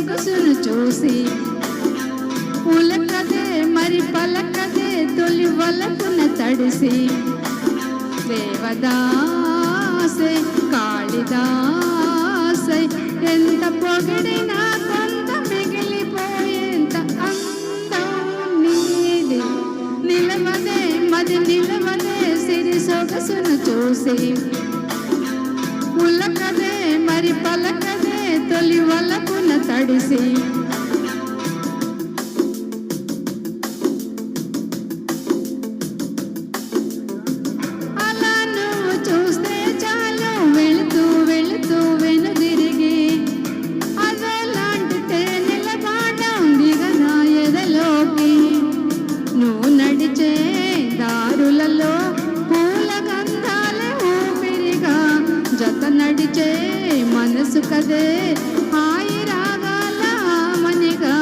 సొగసును చూసి ఉలకదే మరి పలకదే తొలి వలపున తడిసి దేవదాసై కాళిదాసై ఎంత పొగిడినా కొంత మిగిలిపోయేంత అందం నీది. నిలవదే మది నిలవదే సిరి సొగసును చూసి ఉలకదే మరి పలకదే తొలి వలపున తడిసి అలా నువ్వు చూస్తే చాలు వెళుతూ వెళుతూ వెనుదిరిగి అదోలాంటి తేనెల బాణం దిగనా ఎదలోకి. నువ్వు నడిచే దారులలో పూల గంధాలే ఊపిరిగా జత నడిచే మనసు కదే హాయి రాగాల మనిగా.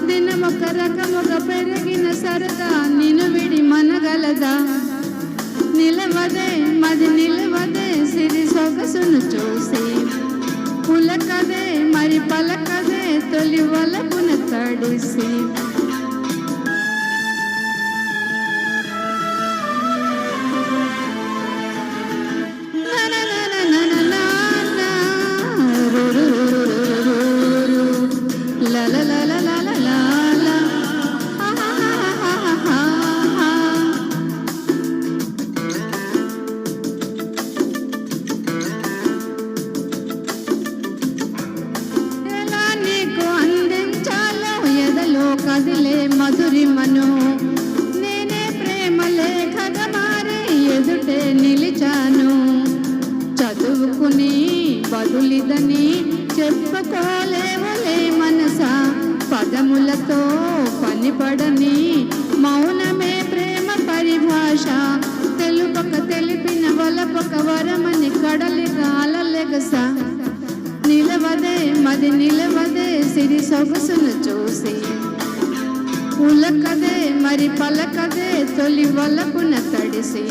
దినమొక రకముగా పెరిగిన సరదా నిన్ను విడి మనగలదా. నిలవదే మది నిలవదే సిరి సొగసును చూసి పులకదే మరి పలకదే తొలి వలపున తడిసి. కదిలే మధురిమను నేనే ప్రేమ లేఖగా మారి ఎదుటే నిలిచాను. చదువుకుని బదులిదని చెప్పుకోలేవులే మనసా. పదములతో పనిపడని మౌనమే ప్రేమ పరిభాష. తెలుపక తెలిపిన వలపక వరమని కడలి గాలలెగస. నిలవదే మది నిలవదే సిరి సొగసును చూసి ఉలకదే మరి పలకదే తొలి వలపున తడిసి.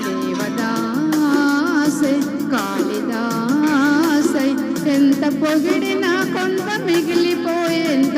దేవదాసై కాళిదాసై ఎంత పొగిడినా కొంత మిగిలిపోయేంత